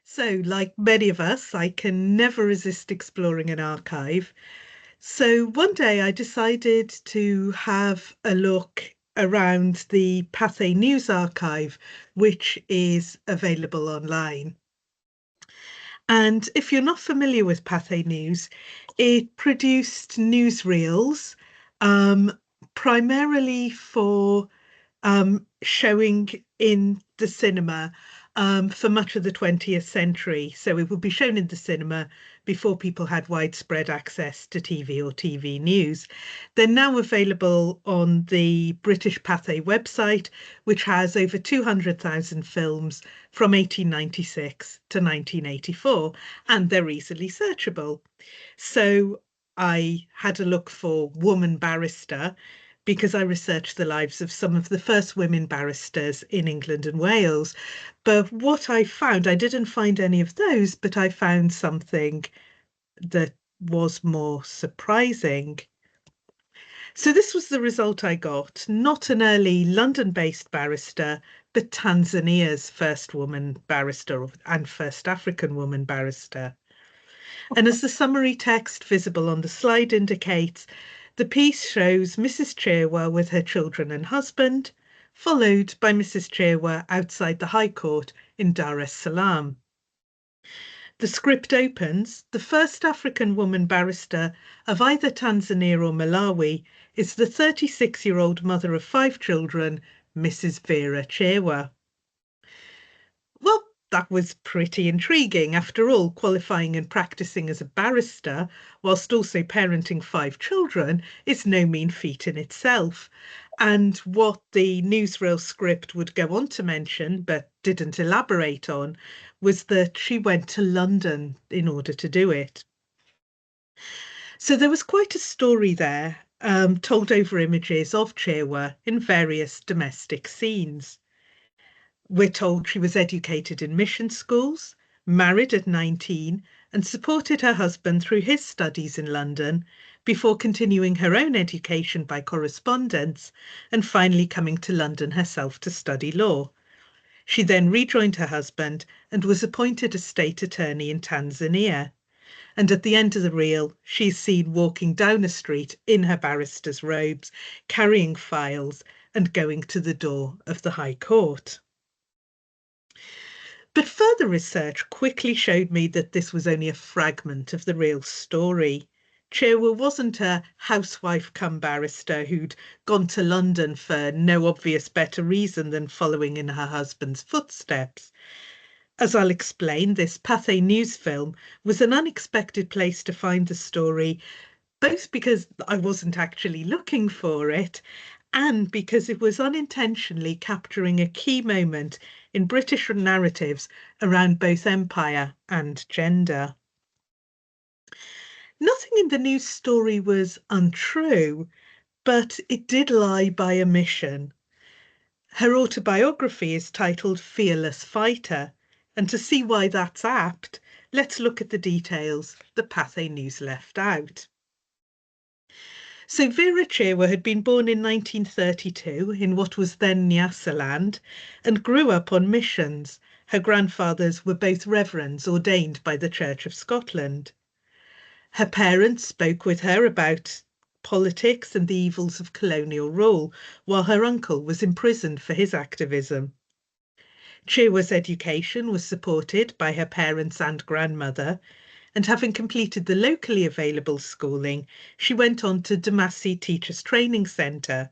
So, like many of us, I can never resist exploring an archive. So, one day I decided to have a look around the Pathe News Archive, which is available online. And if you're not familiar with Pathe News, it produced newsreels um, primarily for showing in the cinema for much of the 20th century. So it would be shown in the cinema before people had widespread access to TV or TV news. They're now available on the British Pathe website, which has over 200,000 films from 1896 to 1984, and they're easily searchable. So I had a look for woman barrister because I researched the lives of some of the first women barristers in England and Wales. But what I found, I didn't find any of those, but I found something that was more surprising. So this was the result I got, not an early London-based barrister, but Tanzania's first woman barrister and first African woman barrister. And as the summary text visible on the slide indicates, the piece shows Mrs. Chirwa with her children and husband, followed by Mrs. Chirwa outside the High Court in Dar es Salaam. The script opens, the first African woman barrister of either Tanzania or Malawi is the 36-year-old mother of 5 children, Mrs. Vera Chirwa. Well, that was pretty intriguing. After all, qualifying and practicing as a barrister, whilst also parenting 5 children, is no mean feat in itself. And what the newsreel script would go on to mention, but didn't elaborate on, was that she went to London in order to do it. So there was quite a story there, told over images of Chirwa in various domestic scenes. We're told she was educated in mission schools, married at 19, and supported her husband through his studies in London before continuing her own education by correspondence and finally coming to London herself to study law. She then rejoined her husband and was appointed a state attorney in Tanzania. And at the end of the reel, she's seen walking down a street in her barrister's robes, carrying files and going to the door of the High Court. But further research quickly showed me that this was only a fragment of the real story. Chirwa wasn't a housewife come barrister who'd gone to London for no obvious better reason than following in her husband's footsteps. As I'll explain, this Pathe News film was an unexpected place to find the story, both because I wasn't actually looking for it and because it was unintentionally capturing a key moment in British narratives around both empire and gender. Nothing in the news story was untrue, but it did lie by omission. Her autobiography is titled Fearless Fighter, and to see why that's apt, let's look at the details the Pathe News left out. So Vera Chirwa had been born in 1932 in what was then Nyasaland and grew up on missions. Her grandfathers were both reverends ordained by the Church of Scotland. Her parents spoke with her about politics and the evils of colonial rule, while her uncle was imprisoned for his activism. Chirwa's education was supported by her parents and grandmother, and having completed the locally available schooling, she went on to Damasi Teachers Training Centre.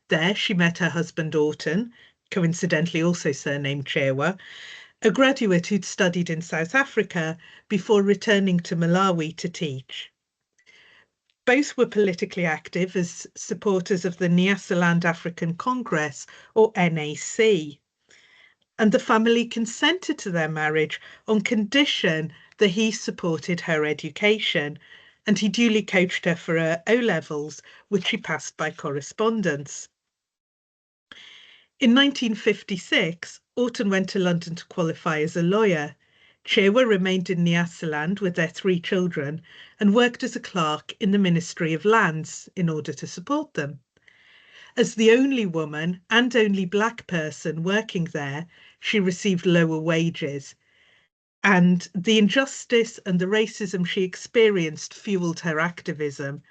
There she met her husband Orton, coincidentally also surnamed Chirwa, a graduate who'd studied in South Africa before returning to Malawi to teach. Both were politically active as supporters of the Nyasaland African Congress, or NAC, and the family consented to their marriage on condition that he supported her education, and he duly coached her for her O-levels, which she passed by correspondence. In 1956, Orton went to London to qualify as a lawyer. Chirwa remained in Nyasaland with their 3 children and worked as a clerk in the Ministry of Lands in order to support them. As the only woman and only black person working there, she received lower wages. And the injustice and the racism she experienced fueled her activism.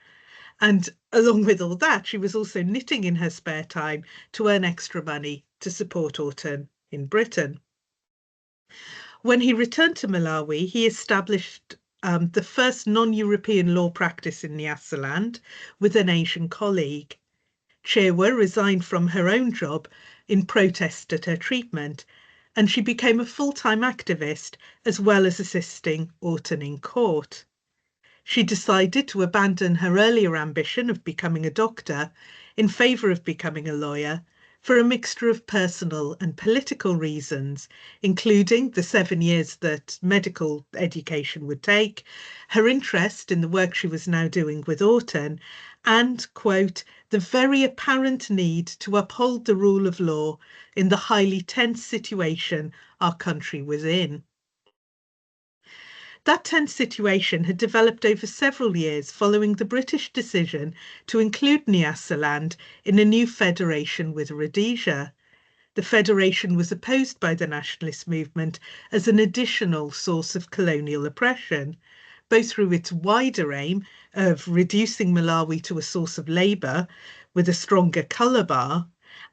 And along with all that, she was also knitting in her spare time to earn extra money to support Orton in Britain. When he returned to Malawi, he established the first non-European law practice in Nyasaland with an Asian colleague. Chewa resigned from her own job in protest at her treatment, and she became a full-time activist as well as assisting Orton in court. She decided to abandon her earlier ambition of becoming a doctor in favour of becoming a lawyer for a mixture of personal and political reasons, including the 7 years that medical education would take, her interest in the work she was now doing with Orton, and, quote, the very apparent need to uphold the rule of law in the highly tense situation our country was in. That tense situation had developed over several years following the British decision to include Nyasaland in a new federation with Rhodesia. The federation was opposed by the nationalist movement as an additional source of colonial oppression, both through its wider aim of reducing Malawi to a source of labour with a stronger colour bar,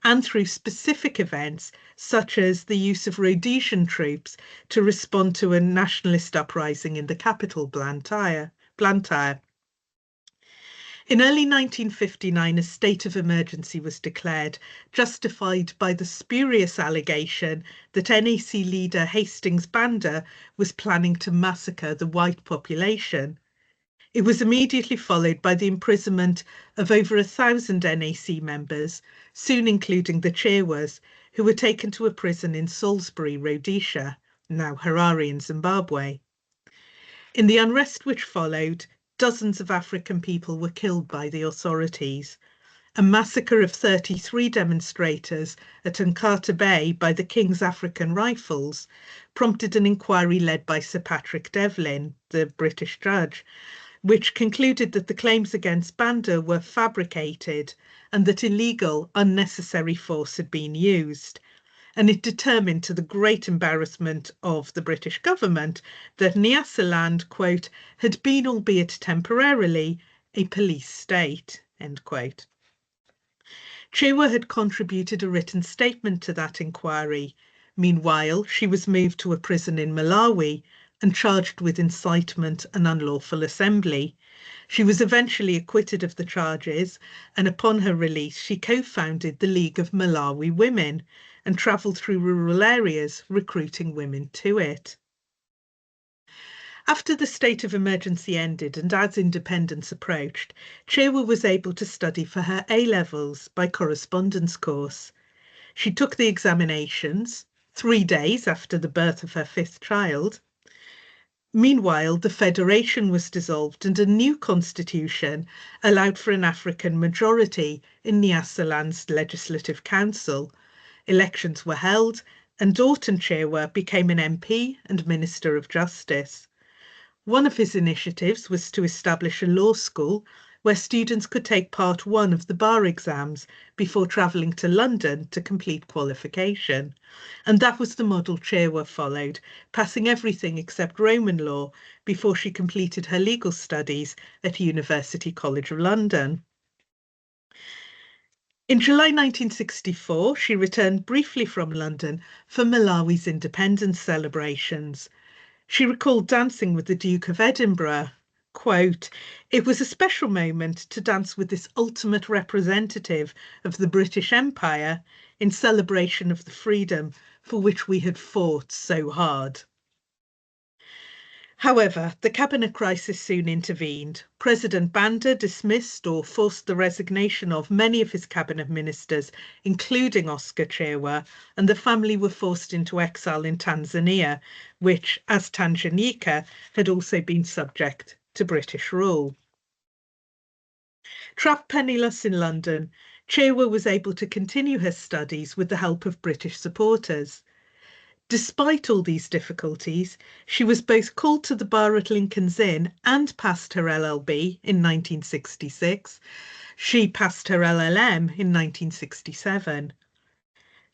and through specific events such as the use of Rhodesian troops to respond to a nationalist uprising in the capital, Blantyre. In early 1959, a state of emergency was declared, justified by the spurious allegation that NAC leader Hastings Banda was planning to massacre the white population. It was immediately followed by the imprisonment of over 1,000 NAC members, soon including the Chewas, who were taken to a prison in Salisbury, Rhodesia, now Harare in Zimbabwe. In the unrest which followed, dozens of African people were killed by the authorities. A massacre of 33 demonstrators at Nkata Bay by the King's African Rifles prompted an inquiry led by Sir Patrick Devlin, the British judge, which concluded that the claims against Banda were fabricated and that illegal, unnecessary force had been used. And it determined, to the great embarrassment of the British government, that Nyasaland, quote, had been, albeit temporarily, a police state, end quote. Chewa had contributed a written statement to that inquiry. Meanwhile, she was moved to a prison in Malawi and charged with incitement and unlawful assembly. She was eventually acquitted of the charges, and upon her release, she co-founded the League of Malawi Women and travelled through rural areas recruiting women to it. After the state of emergency ended and as independence approached, Chewa was able to study for her A-levels by correspondence course. She took the examinations 3 days after the birth of her 5th child. Meanwhile, the federation was dissolved and a new constitution allowed for an African majority in Nyasaland's Legislative Council. Elections were held and Orton Chewa became an MP and Minister of Justice. One of his initiatives was to establish a law school where students could take part 1 of the bar exams before travelling to London to complete qualification. And that was the model Chewa followed, passing everything except Roman law before she completed her legal studies at University College of London. In July 1964, she returned briefly from London for Malawi's independence celebrations. She recalled dancing with the Duke of Edinburgh. Quote, it was a special moment to dance with this ultimate representative of the British Empire in celebration of the freedom for which we had fought so hard. However, the cabinet crisis soon intervened. President Banda dismissed or forced the resignation of many of his cabinet ministers, including Oscar Chewa, and the family were forced into exile in Tanzania, which, as Tanganyika, had also been subject to British rule. Trapped penniless in London, Chewa was able to continue her studies with the help of British supporters. Despite all these difficulties, she was both called to the bar at Lincoln's Inn and passed her LLB in 1966. She passed her LLM in 1967.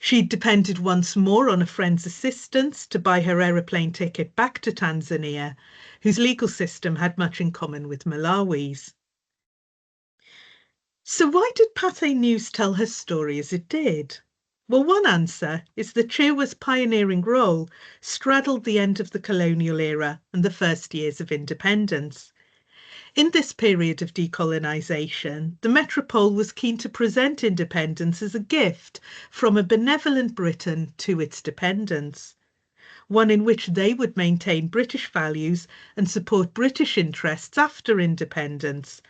She depended once more on a friend's assistance to buy her aeroplane ticket back to Tanzania, whose legal system had much in common with Malawi's. So why did Pathe News tell her story as it did? Well, one answer is that Chirwa's pioneering role straddled the end of the colonial era and the first years of independence. In this period of decolonisation, the metropole was keen to present independence as a gift from a benevolent Britain to its dependents, one in which they would maintain British values and support British interests after independence.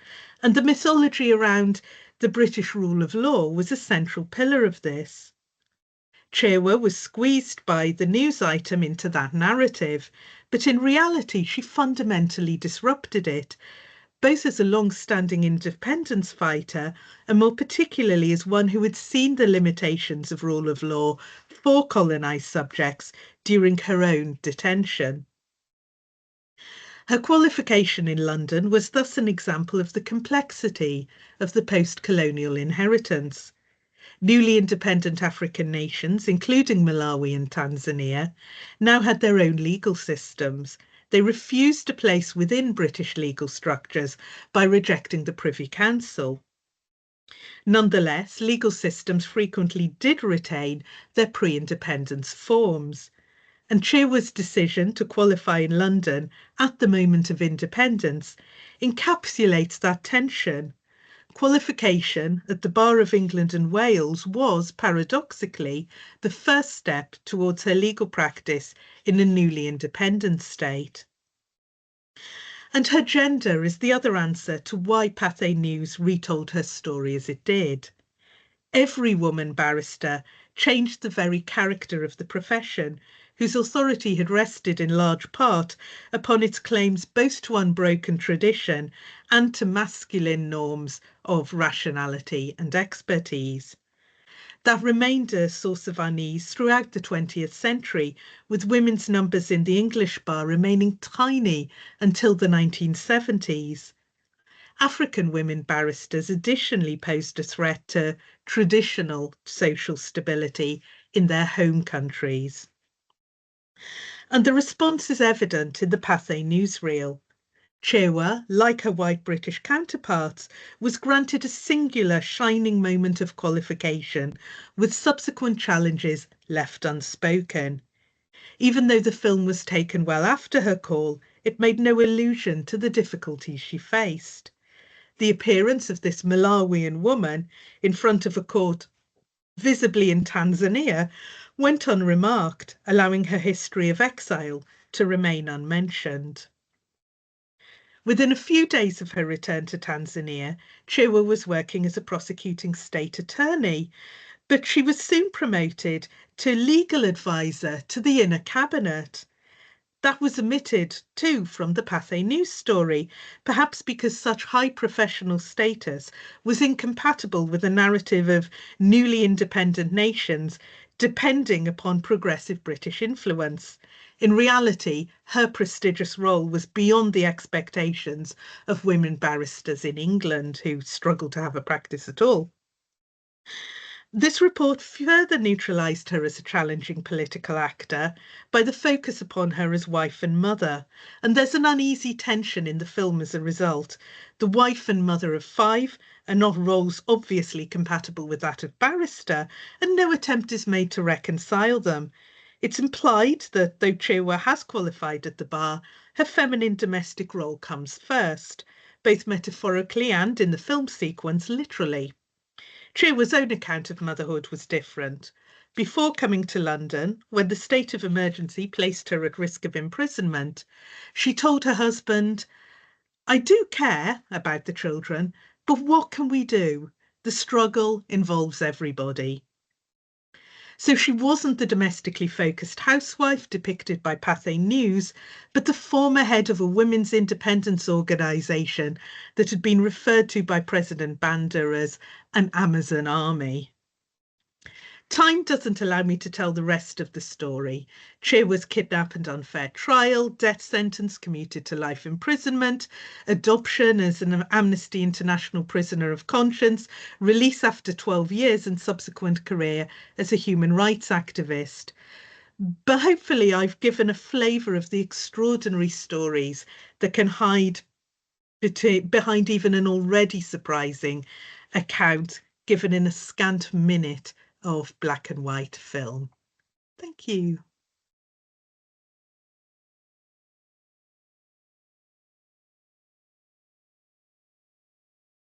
And the mythology around the British rule of law was a central pillar of this. Chirwa was squeezed by the news item into that narrative, but in reality she fundamentally disrupted it, both as a long-standing independence fighter and more particularly as one who had seen the limitations of rule of law for colonised subjects during her own detention. Her qualification in London was thus an example of the complexity of the post-colonial inheritance. Newly independent African nations, including Malawi and Tanzania, now had their own legal systems. They refused to place within British legal structures by rejecting the Privy Council. Nonetheless, legal systems frequently did retain their pre-independence forms, and Chirwa's decision to qualify in London at the moment of independence encapsulates that tension. Qualification at the Bar of England and Wales was, paradoxically, the first step towards her legal practice in a newly independent state. And her gender is the other answer to why Pathe News retold her story as it did. Every woman barrister changed the very character of the profession, whose authority had rested in large part upon its claims both to unbroken tradition and to masculine norms of rationality and expertise. That remained a source of unease throughout the 20th century, with women's numbers in the English bar remaining tiny until the 1970s. African women barristers additionally posed a threat to traditional social stability in their home countries. And the response is evident in the Pathe newsreel. Chirwa, like her white British counterparts, was granted a singular shining moment of qualification, with subsequent challenges left unspoken. Even though the film was taken well after her call, it made no allusion to the difficulties she faced. The appearance of this Malawian woman in front of a court visibly in Tanzania went unremarked, allowing her history of exile to remain unmentioned. Within a few days of her return to Tanzania, Chirwa was working as a prosecuting state attorney, but she was soon promoted to legal advisor to the inner cabinet. That was omitted too from the Pathe news story, perhaps because such high professional status was incompatible with a narrative of newly independent nations depending upon progressive British influence. In reality, her prestigious role was beyond the expectations of women barristers in England who struggled to have a practice at all. This report further neutralised her as a challenging political actor by the focus upon her as wife and mother, and there's an uneasy tension in the film as a result. The wife and mother of five are not roles obviously compatible with that of barrister, and no attempt is made to reconcile them. It's implied that though Chirwa has qualified at the bar, her feminine domestic role comes first, both metaphorically and in the film sequence literally. Chirwa's own account of motherhood was different. Before coming to London, when the state of emergency placed her at risk of imprisonment, she told her husband, "I do care about the children, but what can we do? The struggle involves everybody." So she wasn't the domestically focused housewife depicted by Pathe News, but the former head of a women's independence organisation that had been referred to by President Banda as an Amazon army. Time doesn't allow me to tell the rest of the story. Che was kidnapped and on fair trial, death sentence commuted to life imprisonment, adoption as an Amnesty International prisoner of conscience, release after 12 years, and subsequent career as a human rights activist. But hopefully, I've given a flavour of the extraordinary stories that can hide behind even an already surprising account given in a scant minute of black and white film. Thank you.